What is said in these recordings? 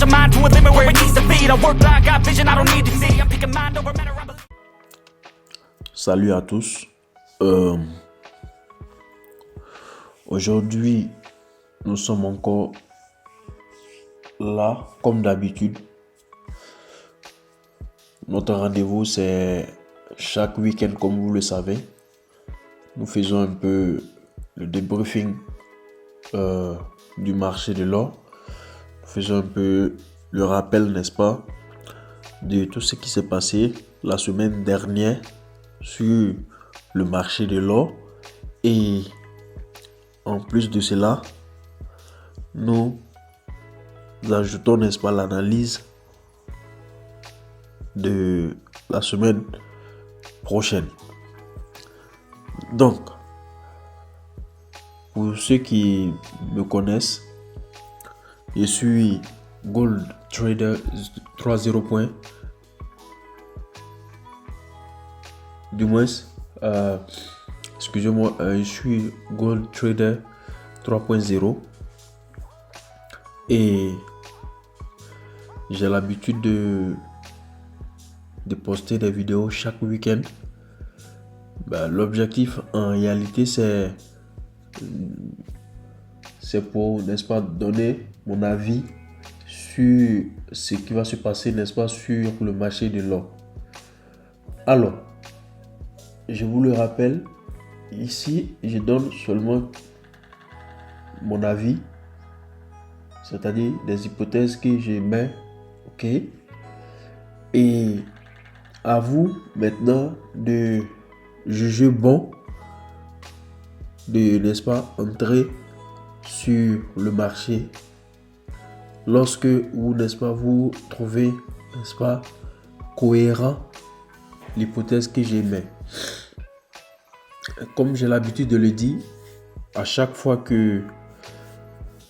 a mind to a limit where it needs to be. I work blind, got vision I don't need to see. I'm thinking mind over matter. Salut à tous. Aujourd'hui, nous sommes encore là, comme d'habitude. Notre rendez-vous, c'est chaque week-end, comme vous le savez. Nous faisons un peu le débriefing du marché de l'or. Nous faisons un peu le rappel, n'est-ce pas, de tout ce qui s'est passé la semaine dernière sur le marché de l'or. Et en plus de cela, nous ajoutons, n'est-ce pas, l'analyse de la semaine prochaine. Donc, pour ceux qui me connaissent, je suis Gold Trader 3.0 points. Du moins, excusez-moi, je suis Gold Trader 3.0 et j'ai l'habitude de poster des vidéos chaque week-end. L'objectif en réalité c'est pour, n'est-ce pas, donner mon avis sur ce qui va se passer, n'est-ce pas, sur le marché de l'or. Alors, je vous le rappelle, ici, je donne seulement mon avis, c'est-à-dire des hypothèses que je mets, ok? Et à vous maintenant de juger bon, de, n'est-ce pas, entrer sur le marché lorsque vous, n'est-ce pas, vous trouvez, n'est-ce pas, cohérent l'hypothèse que j'émets. Comme j'ai l'habitude de le dire, à chaque fois que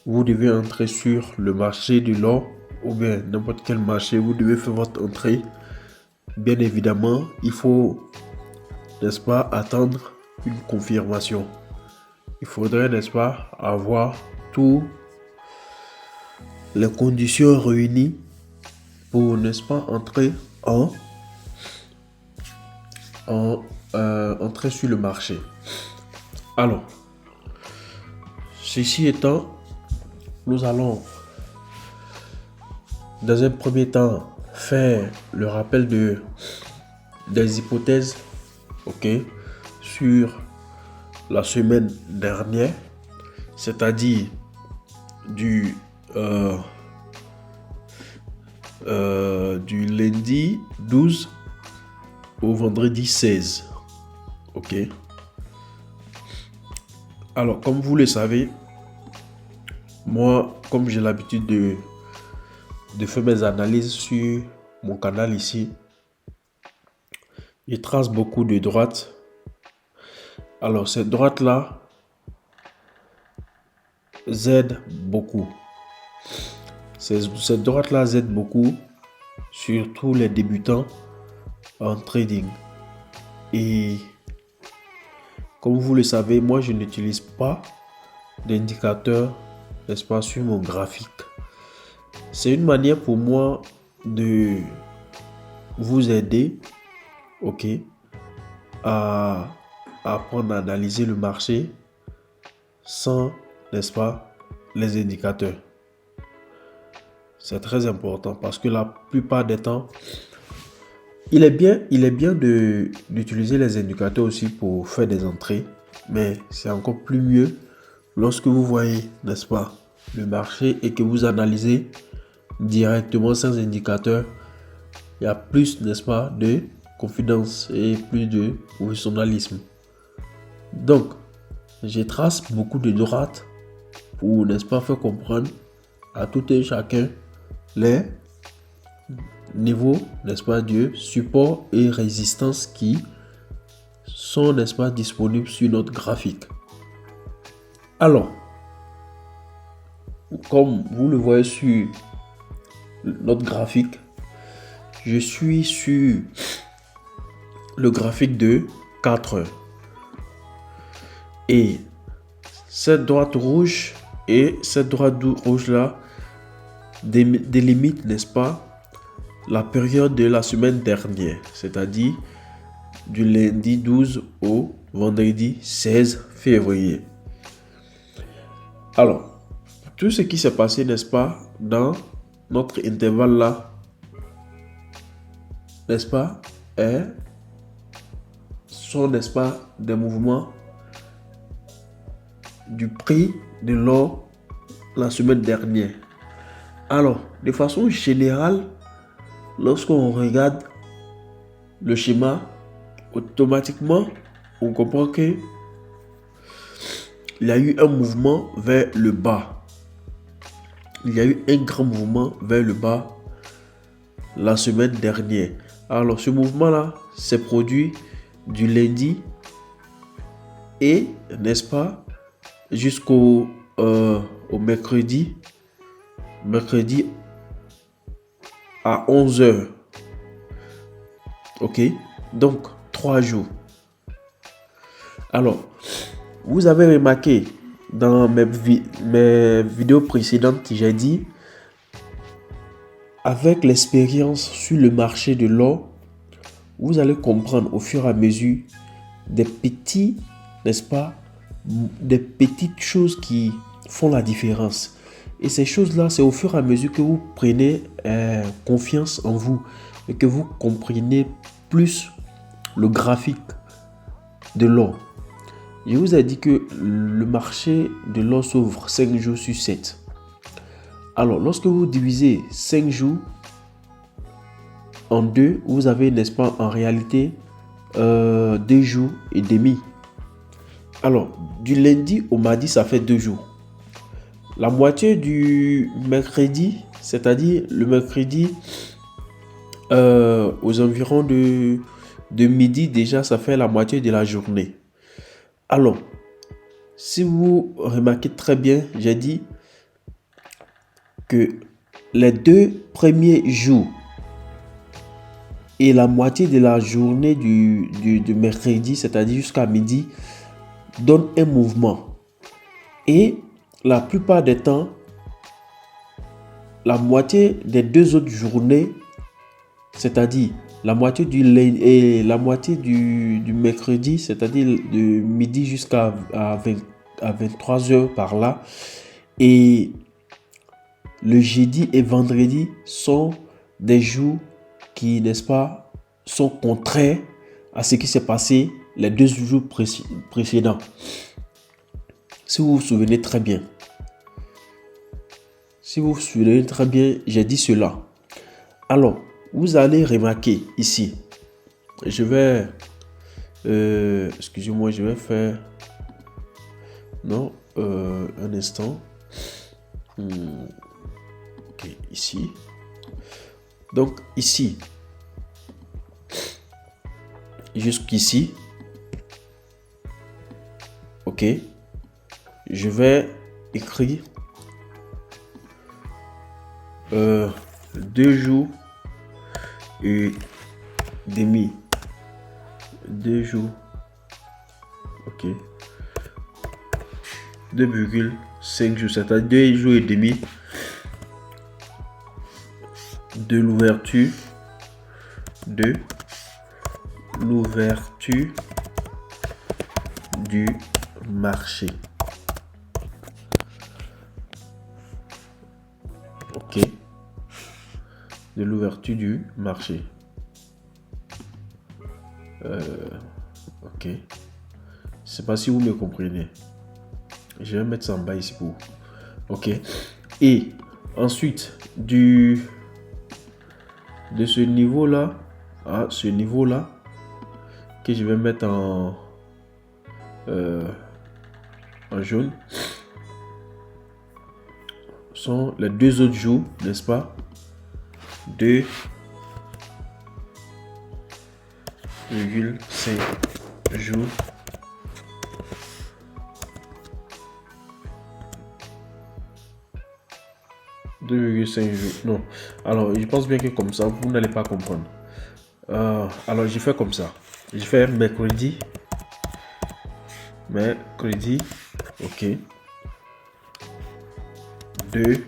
vous devez entrer sur le marché de l'or ou bien n'importe quel marché, vous devez faire votre entrée. Bien évidemment, il faut, n'est-ce pas, attendre une confirmation. Il faudrait, n'est-ce pas, avoir toutes les conditions réunies pour, n'est-ce pas, entrer entrer sur le marché. Alors, ceci étant, nous allons dans un premier temps faire le rappel des hypothèses, ok, sur la semaine dernière, c'est-à-dire du lundi 12 au vendredi 16. Ok. Alors, comme vous le savez, moi, comme j'ai l'habitude de faire mes analyses sur mon canal ici, je trace beaucoup de droites. Alors, cette droite-là aide beaucoup. Cette droite-là aide beaucoup, surtout les débutants en trading. Et comme vous le savez, moi je n'utilise pas d'indicateur, n'est-ce pas, sur mon graphique. C'est une manière pour moi de vous aider, ok, à apprendre à analyser le marché sans, n'est-ce pas, les indicateurs. C'est très important parce que la plupart des temps, il est bien d'utiliser les indicateurs aussi pour faire des entrées, mais c'est encore plus mieux lorsque vous voyez, n'est-ce pas, le marché et que vous analysez directement sans indicateur. Il y a plus, n'est-ce pas, de confidence et plus de professionnalisme. Donc, je trace beaucoup de droites pour, n'est-ce pas, faire comprendre à tout et chacun les niveaux, n'est-ce pas, de support et résistance qui sont, n'est-ce pas, disponibles sur notre graphique. Alors, comme vous le voyez sur notre graphique, je suis sur le graphique de 4 heures. Et cette droite rouge et cette droite rouge là délimite, n'est-ce pas, la période de la semaine dernière, c'est-à-dire du lundi 12 au vendredi 16 février. Alors, tout ce qui s'est passé, n'est-ce pas, dans notre intervalle là, n'est-ce pas, sont, n'est-ce pas, des mouvements du prix de l'or la semaine dernière. Alors, de façon générale, lorsqu'on regarde le schéma, automatiquement, on comprend que il y a eu un mouvement vers le bas. Il y a eu un grand mouvement vers le bas la semaine dernière. Alors, ce mouvement-là s'est produit du lundi et, n'est-ce pas, jusqu'au au mercredi à 11h. Ok, donc 3 jours. Alors, vous avez remarqué dans mes vidéos précédentes, j'ai dit, avec l'expérience sur le marché de l'or, vous allez comprendre au fur et à mesure des petits, n'est-ce pas, des petites choses qui font la différence. Et ces choses-là, c'est au fur et à mesure que vous prenez confiance en vous et que vous comprenez plus le graphique de l'or. Je vous ai dit que le marché de l'or s'ouvre 5 jours sur 7. Alors, lorsque vous divisez 5 jours en 2, vous avez, n'est-ce pas, en réalité 2 jours et demi. Alors, du lundi au mardi, ça fait 2 jours. La moitié du mercredi, c'est-à-dire le mercredi aux environs de midi, déjà, ça fait la moitié de la journée. Alors, si vous remarquez très bien, j'ai dit que les 2 premiers jours et la moitié de la journée du mercredi, c'est-à-dire jusqu'à midi, donnent un mouvement. Et la plupart des temps, la moitié des 2 autres journées, c'est-à-dire la moitié du lundi et la moitié du mercredi, c'est-à-dire de midi jusqu'à 23h par là, et le jeudi et vendredi sont des jours qui, n'est-ce pas, sont contraires à ce qui s'est passé les 2 jours précédents. Si vous vous souvenez très bien. Si vous vous souvenez très bien, j'ai dit cela. Alors, vous allez remarquer ici. Je vais... excusez-moi, je vais faire... Non, un instant. Ok, ici. Donc, ici. Jusqu'ici. Ok. Je vais écrire 2 jours et demi. 2 jours. Ok. 2,5 jours, c'est-à-dire 2 jours et demi de l'ouverture du marché. Ok. De l'ouverture du marché. Ok. Je ne sais pas si vous me comprenez. Je vais mettre ça en bas ici pour vous. Ok. Et ensuite, de ce niveau-là à ce niveau-là, que je vais mettre en jaune, sont les 2 autres jours, n'est-ce pas? 2,5 jours. Non. Alors, je pense bien que comme ça, vous n'allez pas comprendre. Alors, je fais comme ça. Je fais mercredi. Ok. 2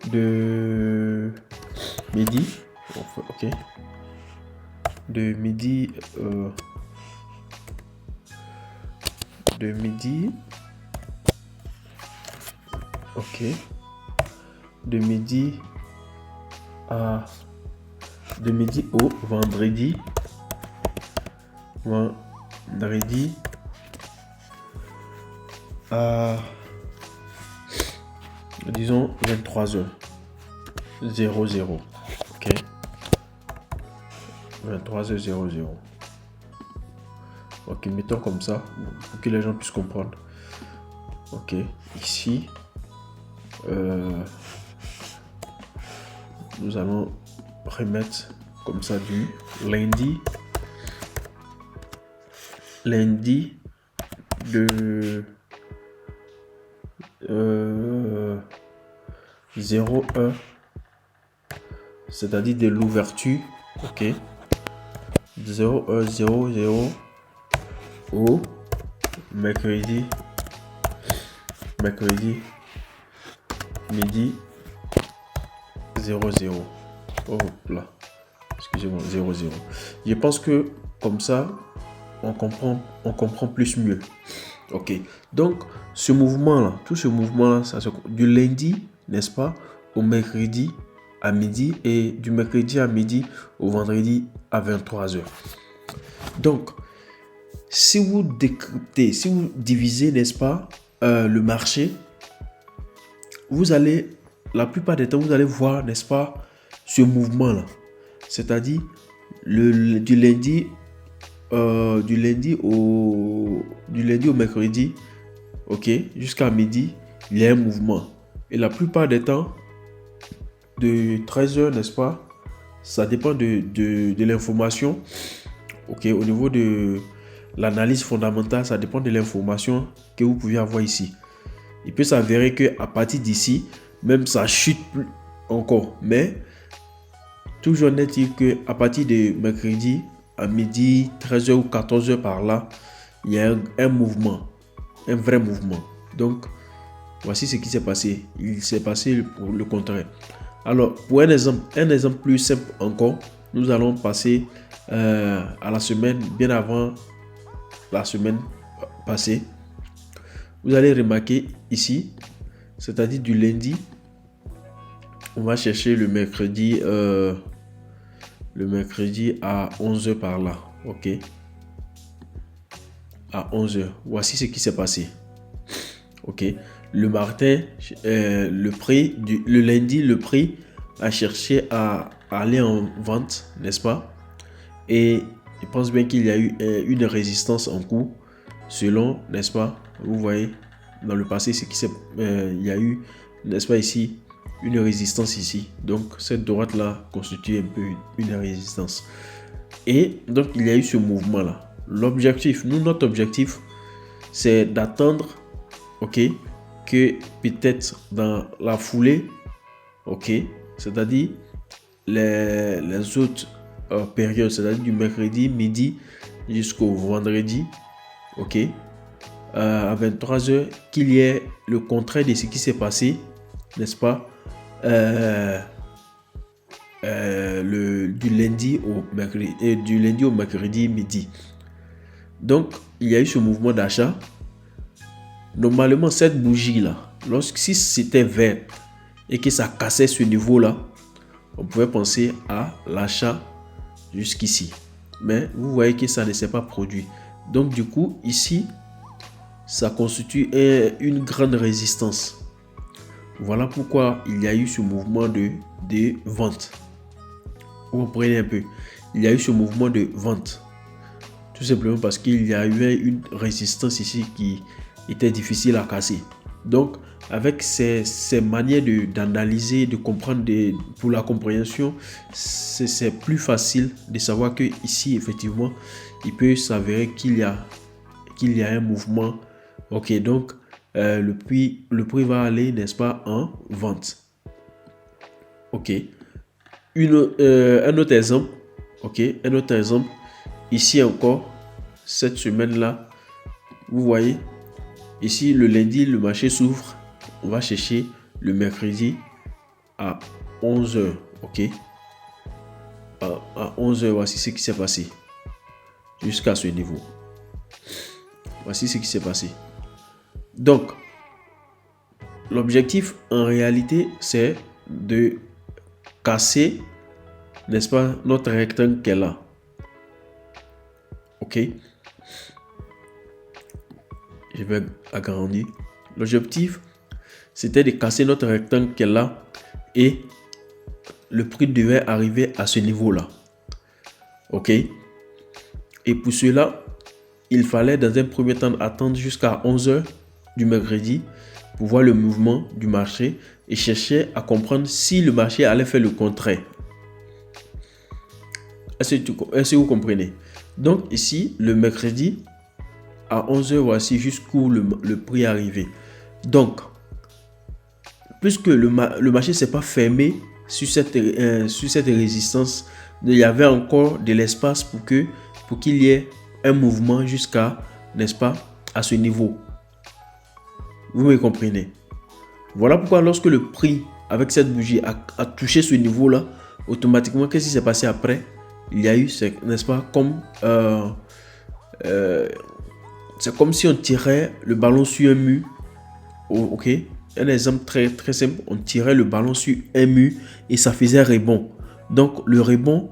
de midi. Ok. De midi. De midi. Ok. De midi au vendredi. Vendredi à, disons, 23h00. Ok. 23h00. Ok, mettons comme ça pour que les gens puissent comprendre. Ok, ici, nous allons remettre comme ça du lundi de 01, c'est-à-dire de l'ouverture, ok, 01:00 au mercredi midi 00. Oh là, excusez-moi, 00. Je pense que comme ça, on comprend plus mieux. Ok, donc ce mouvement-là, tout ce mouvement-là, ça se du lundi, n'est-ce pas, au mercredi à midi et du mercredi à midi au vendredi à 23h. Donc, si vous décryptez, si vous divisez, n'est-ce pas, le marché, vous allez, la plupart des temps, vous allez voir, n'est-ce pas, ce mouvement-là. C'est-à-dire, du lundi au mercredi, ok, jusqu'à midi, il y a un mouvement. Et la plupart des temps, de 13h, n'est-ce pas, ça dépend de l'information. Ok, au niveau de l'analyse fondamentale, ça dépend de l'information que vous pouvez avoir ici. Il peut s'avérer qu'à partir d'ici, même ça chute plus encore. Mais toujours n'est-il qu'à partir de mercredi à midi, 13h ou 14h par là, il y a un mouvement, un vrai mouvement. Donc, voici ce qui s'est passé. Il s'est passé pour le contraire. Alors, pour un exemple plus simple encore, nous allons passer à la semaine, bien avant la semaine passée. Vous allez remarquer ici, c'est-à-dire du lundi, on va chercher le mercredi à 11h par là. Ok. À 11h. Voici ce qui s'est passé. Ok. Le matin, le lundi, le prix a cherché à aller en vente, n'est-ce pas? Et je pense bien qu'il y a eu une résistance en cours, selon, n'est-ce pas? Vous voyez, dans le passé, il y a eu, n'est-ce pas, ici, une résistance ici. Donc, cette droite-là constitue un peu une résistance. Et donc, il y a eu ce mouvement-là. Notre objectif, c'est d'attendre, ok, que peut-être dans la foulée, ok, c'est-à-dire les autres périodes, c'est-à-dire du mercredi midi jusqu'au vendredi, ok, à 23h, qu'il y ait le contraire de ce qui s'est passé, n'est-ce pas, du lundi au mercredi midi. Donc, il y a eu ce mouvement d'achat. Normalement, cette bougie-là, si c'était vert et que ça cassait ce niveau-là, on pouvait penser à l'achat jusqu'ici. Mais vous voyez que ça ne s'est pas produit. Donc, du coup, ici, ça constitue une grande résistance. Voilà pourquoi il y a eu ce mouvement de vente. Vous comprenez un peu. Il y a eu ce mouvement de vente. Tout simplement parce qu'il y a eu une résistance ici qui était difficile à casser. Donc, avec ces manières d'analyser, de comprendre, pour la compréhension, c'est plus facile de savoir que ici, effectivement, il peut s'avérer qu'il y a un mouvement. Ok, donc, le prix va aller, n'est-ce pas, en vente. Ok. Un autre exemple. Ok, un autre exemple. Ici encore, cette semaine-là, vous voyez, ici, le lundi, le marché s'ouvre. On va chercher le mercredi à 11 heures, ok. À 11 heures, voici ce qui s'est passé. Jusqu'à ce niveau. Voici ce qui s'est passé. Donc, l'objectif, en réalité, c'est de casser, n'est-ce pas, notre rectangle qui est là. Ok. Je vais agrandir. L'objectif, c'était de casser notre rectangle qui est là. Et le prix devait arriver à ce niveau-là. Ok. Et pour cela, il fallait dans un premier temps attendre jusqu'à 11 heures du mercredi pour voir le mouvement du marché et chercher à comprendre si le marché allait faire le contraire. Est-ce que vous comprenez? Donc ici, le mercredi, à 11 heures, voici jusqu'où le prix est arrivé. Donc, puisque le marché ne s'est pas fermé sur cette résistance, il y avait encore de l'espace pour qu'il y ait un mouvement jusqu'à, n'est-ce pas, à ce niveau. Vous me comprenez? Voilà pourquoi lorsque le prix avec cette bougie a touché ce niveau-là, automatiquement, qu'est-ce qui s'est passé après? Il y a eu, n'est-ce pas, comme c'est comme si on tirait le ballon sur un mur. Ok, un exemple très très simple, on tirait le ballon sur un mur et ça faisait rebond. Donc le rebond,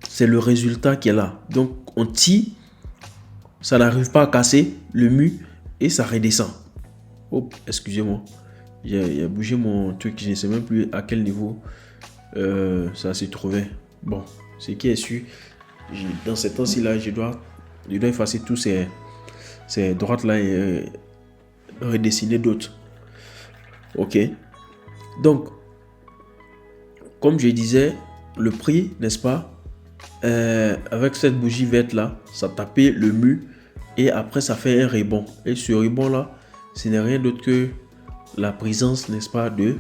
c'est le résultat qui est là. Donc on tire, ça n'arrive pas à casser le mur et ça redescend. Oh, excusez-moi, j'ai bougé mon truc, je ne sais même plus à quel niveau ça se trouvait. Bon, ce qui est sûr, dans ces temps-ci là, je dois effacer tous ces droites là et redessiner d'autres. Ok, donc comme je disais, le prix, n'est-ce pas, avec cette bougie verte là, ça tapait le mur et après ça fait un rebond. Et ce rebond là, ce n'est rien d'autre que la présence, n'est-ce pas, de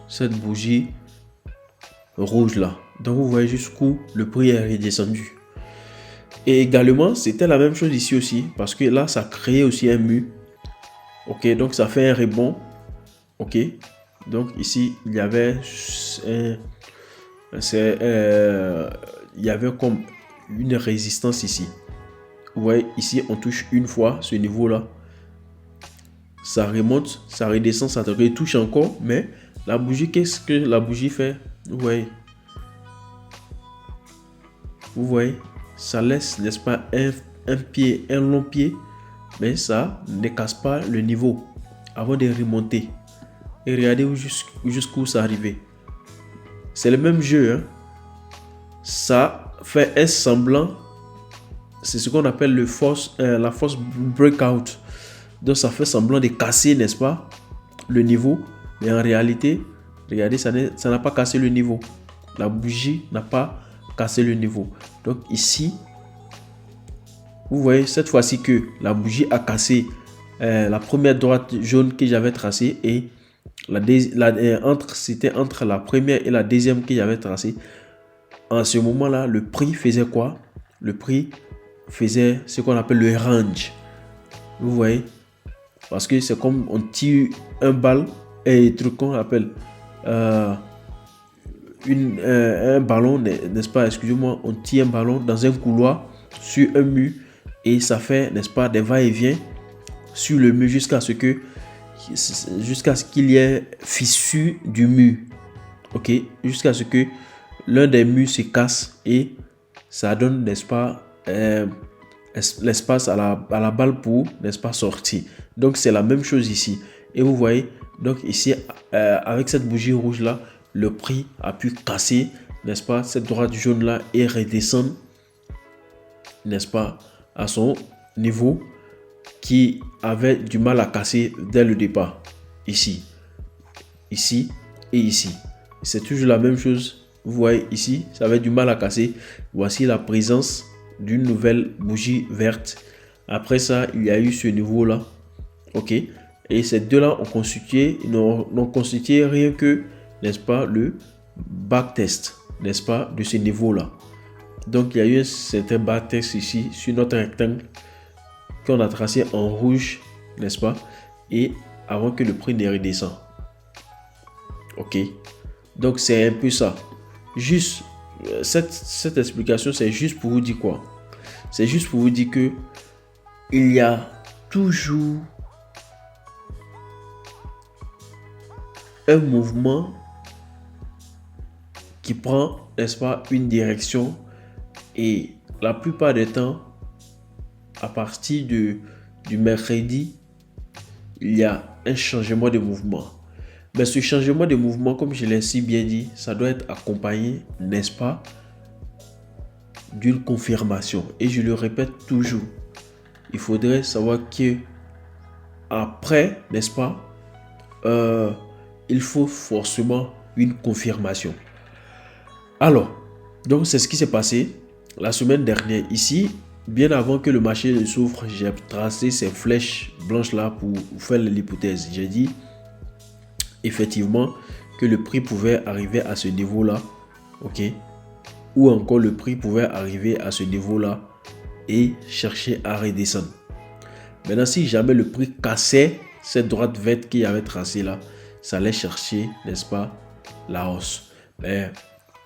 cette bougie rouge là. Donc vous voyez jusqu'où le prix est redescendu. Et également, c'était la même chose ici aussi, parce que là, ça créait aussi un mur. Ok, donc ça fait un rebond. Ok, donc ici, il y avait comme une résistance ici. Vous voyez, ici, on touche une fois ce niveau-là. Ça remonte, ça redescend, ça retouche encore. Mais la bougie, qu'est-ce que la bougie fait? Vous voyez? Vous voyez? Ça laisse, n'est-ce pas, un pied, un long pied. Mais ça ne casse pas le niveau avant de remonter. Et regardez jusqu'où ça arrivait. C'est le même jeu. Hein? Ça fait un semblant. C'est ce qu'on appelle la force breakout. Donc ça fait semblant de casser, n'est-ce pas, le niveau. Mais en réalité, regardez, ça n'a pas cassé le niveau. La bougie n'a pas cassé le niveau. Donc ici, vous voyez cette fois-ci que la bougie a cassé la première droite jaune que j'avais tracée et c'était entre la première et la deuxième que j'avais tracée. En ce moment-là, le prix faisait quoi? Le prix faisait ce qu'on appelle le range. Vous voyez? Parce que c'est comme on tire un bal et un truc qu'on appelle un ballon, n'est-ce pas? Excusez-moi, on tire un ballon dans un couloir sur un mur et ça fait, n'est-ce pas, des va-et-vient sur le mur jusqu'à ce qu'il y ait fissure du mur. Ok, jusqu'à ce que l'un des murs se casse et ça donne, n'est-ce pas, l'espace à la balle pour, n'est-ce pas, sortir. Donc c'est la même chose ici. Et vous voyez, donc ici, avec cette bougie rouge là, le prix a pu casser, n'est-ce pas, cette droite jaune là et redescendre, n'est-ce pas, à son niveau qui avait du mal à casser dès le départ. Ici et ici. C'est toujours la même chose. Vous voyez ici, ça avait du mal à casser. Voici la présence d'une nouvelle bougie verte. Après ça, il y a eu ce niveau là. Ok. Et ces deux là n'ont constitué rien que, n'est-ce pas, le backtest, n'est-ce pas, de ce niveau là. Donc il y a eu un certain backtest ici sur notre rectangle qu'on a tracé en rouge, n'est-ce pas, et avant que le prix ne redescende. Ok, Donc, c'est un peu ça. Juste, cette explication, c'est juste pour vous dire quoi? C'est juste pour vous dire que il y a toujours un mouvement qui prend, n'est-ce pas, une direction, et la plupart des temps, à partir du mercredi, il y a un changement de mouvement. Mais ce changement de mouvement, comme je l'ai si bien dit, ça doit être accompagné, n'est-ce pas, d'une confirmation. Et je le répète toujours, il faudrait savoir que après, n'est-ce pas, il faut forcément une confirmation. Alors, donc c'est ce qui s'est passé la semaine dernière. Ici, bien avant que le marché ne s'ouvre, j'ai tracé ces flèches blanches là pour faire l'hypothèse. J'ai dit effectivement que le prix pouvait arriver à ce niveau là, ok, ou encore le prix pouvait arriver à ce niveau là et chercher à redescendre. Maintenant, si jamais le prix cassait cette droite verte qu'il avait tracée là, ça allait chercher, n'est-ce pas, la hausse. Mais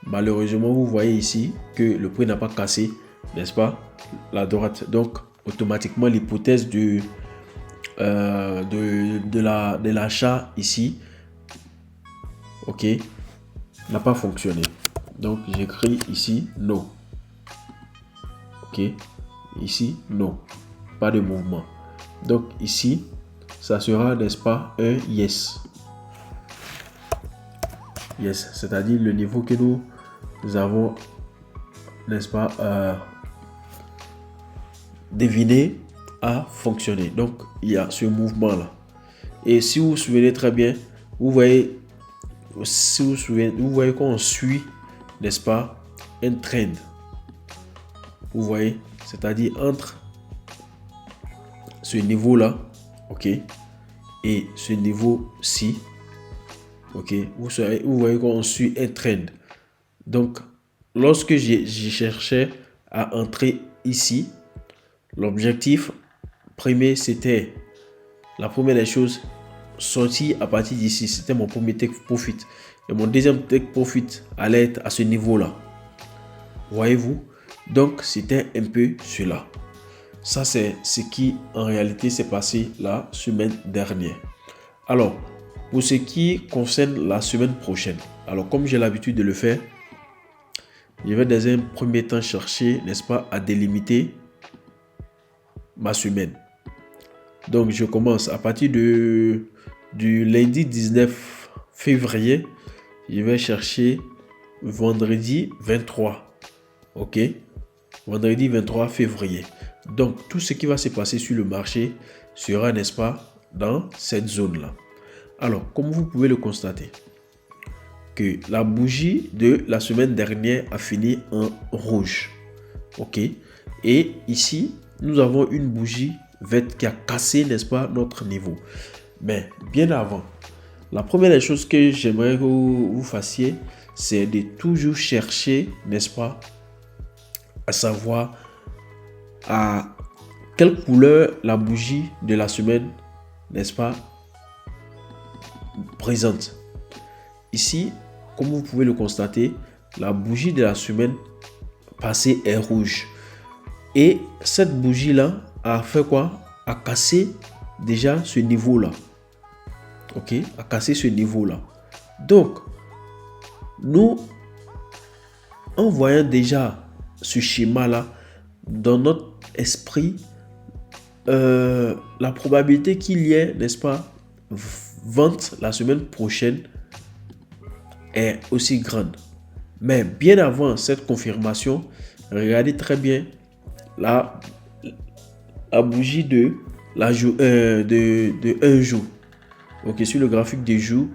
malheureusement, vous voyez ici que le prix n'a pas cassé, n'est-ce pas, la droite. Donc, automatiquement, l'hypothèse de l'achat ici, ok, n'a pas fonctionné. Donc, j'écris ici no. Ok, ici no, pas de mouvement. Donc, ici, ça sera, n'est-ce pas, un yes. Yes, c'est-à-dire le niveau que nous avons, n'est-ce pas, deviné a fonctionné. Donc, il y a ce mouvement-là. Et si vous vous souvenez très bien, vous voyez, vous voyez qu'on suit, n'est-ce pas, un trend. Vous voyez, c'est-à-dire entre ce niveau-là, ok, et ce niveau-ci, ok, vous voyez qu'on suit un trend. Donc, lorsque j'ai cherché à entrer ici, l'objectif premier, c'était la première des choses, sortir à partir d'ici. C'était mon premier take profit. Et mon deuxième take profit allait être à ce niveau-là. Voyez-vous? Donc, c'était un peu cela. Ça, c'est ce qui, en réalité, s'est passé la semaine dernière. Alors, pour ce qui concerne la semaine prochaine, alors comme j'ai l'habitude de le faire, je vais dans un premier temps chercher, n'est-ce pas, à délimiter ma semaine. Donc, je commence à partir du lundi 19 février, je vais chercher vendredi 23. Ok? Vendredi 23 février. Donc, tout ce qui va se passer sur le marché sera, n'est-ce pas, dans cette zone-là. Alors, comme vous pouvez le constater, que la bougie de la semaine dernière a fini en rouge. Ok? Et ici, nous avons une bougie verte qui a cassé, n'est-ce pas, notre niveau. Mais bien avant, la première des choses que j'aimerais que vous fassiez, c'est de toujours chercher, n'est-ce pas, à savoir à quelle couleur la bougie de la semaine, n'est-ce pas, présente. Ici, comme vous pouvez le constater, la bougie de la semaine passée est rouge. Et cette bougie-là a fait quoi? A cassé déjà ce niveau-là. Ok? A cassé ce niveau-là. Donc, nous, en voyant déjà ce schéma-là, dans notre esprit, la probabilité qu'il y ait, n'est-ce pas, vente la semaine prochaine est aussi grande. Mais bien avant cette confirmation, regardez très bien la bougie de un jour. Ok, sur le graphique des jours,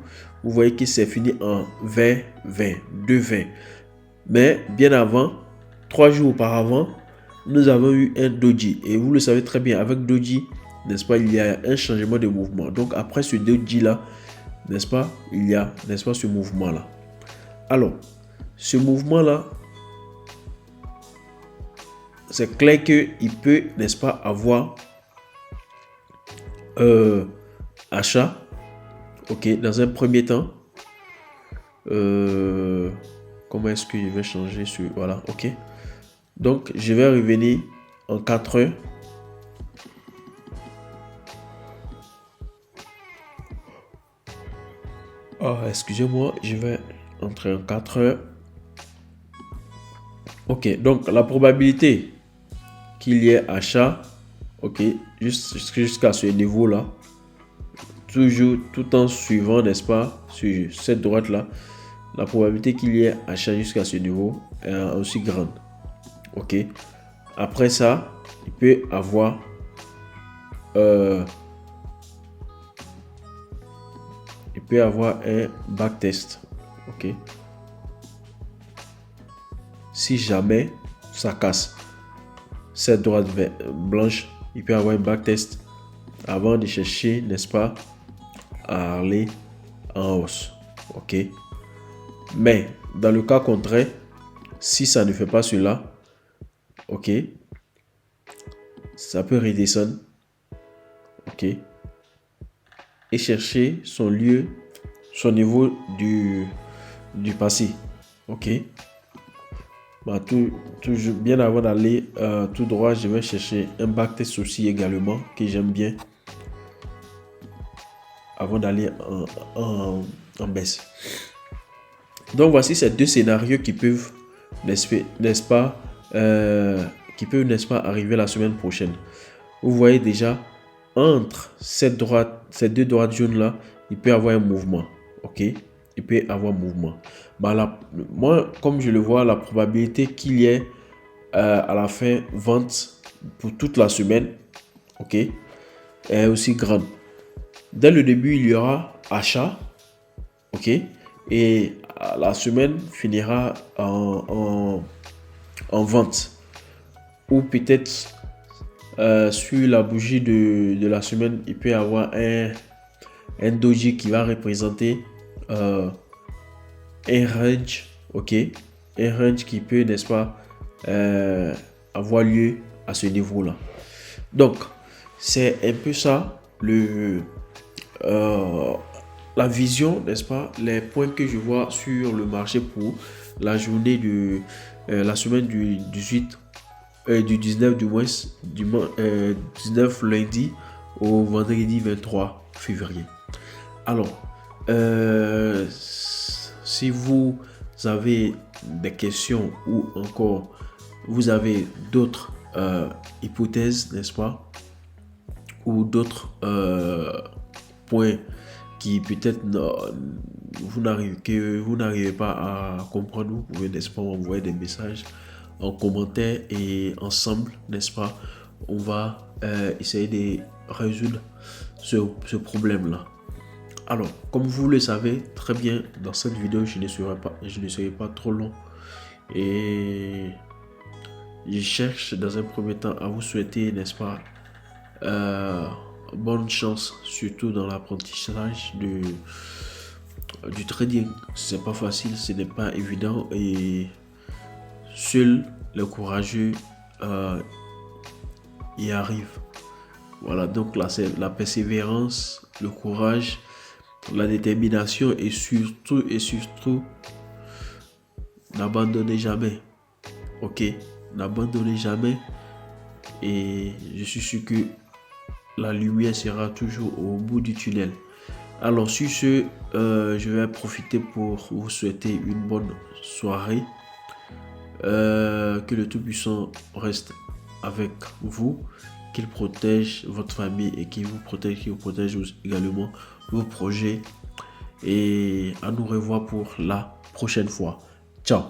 vous voyez que c'est fini en 20, 20, 2, 20. Mais bien avant, 3 jours auparavant, nous avons eu un doji. Et vous le savez très bien, avec doji, n'est-ce pas, il y a un changement de mouvement. Donc après ce doji là, n'est-ce pas, il y a, n'est-ce pas, ce mouvement là. Alors, ce mouvement là, c'est clair qu'il peut, n'est-ce pas, avoir achat, ok, dans un premier temps. comment est-ce que je vais changer sur... Voilà, ok. Donc, je vais revenir en 4 heures. Excusez-moi, je vais entrer en 4 heures. Ok, donc la probabilité qu'il y ait achat, ok, jusqu'à ce niveau-là, toujours tout en suivant, n'est-ce pas, sur cette droite-là, la probabilité qu'il y ait achat jusqu'à ce niveau est aussi grande. Ok. Après ça, il peut avoir un backtest. Ok. Si jamais ça casse cette droite blanche, il peut avoir un backtest avant de chercher, n'est-ce pas, à aller en hausse. Ok. Mais dans le cas contraire, si ça ne fait pas cela, ok, ça peut redescendre, ok, et chercher son lieu, son niveau du passé, ok. Bah, toujours bien avant d'aller tout droit, je vais chercher un backtest aussi également que j'aime bien avant d'aller en baisse. Donc voici ces deux scénarios qui peuvent, n'est-ce pas, arriver la semaine prochaine. Vous voyez déjà, entre ces deux droites jaunes là, il peut y avoir un mouvement, ok, il peut y avoir un mouvement. Bah, moi, comme je le vois, la probabilité qu'il y ait à la fin vente pour toute la semaine, ok, est aussi grande. Dès le début, il y aura achat, ok, et la semaine finira en vente. Ou peut-être sur la bougie de la semaine, il peut y avoir un doji qui va représenter un range, ok, un range qui peut, n'est-ce pas, avoir lieu à ce niveau-là. Donc, c'est un peu ça la vision, n'est-ce pas, les points que je vois sur le marché pour la journée de la semaine du 18, du 19 du moins, 19 lundi au vendredi 23 février. Alors, si vous avez des questions ou encore vous avez d'autres hypothèses, n'est-ce pas, ou d'autres points qui peut-être vous n'arrivez pas à comprendre, vous pouvez, n'est-ce pas, m'envoyer des messages en commentaire et ensemble, n'est-ce pas, on va essayer de résoudre ce problème-là. Alors, comme vous le savez très bien, dans cette vidéo, je ne serai pas trop long et je cherche dans un premier temps à vous souhaiter, n'est-ce pas, bonne chance, surtout dans l'apprentissage du trading. C'est pas facile, ce n'est pas évident et seuls les courageux y arrivent. Voilà, donc là c'est la persévérance, le courage, la détermination et surtout n'abandonnez jamais. Ok, n'abandonnez jamais et je suis sûr que la lumière sera toujours au bout du tunnel. Alors sur ce, je vais profiter pour vous souhaiter une bonne soirée. Que le Tout-Puissant reste avec vous, qu'il protège votre famille et qu'il vous protège également vos projets. Et à nous revoir pour la prochaine fois. Ciao.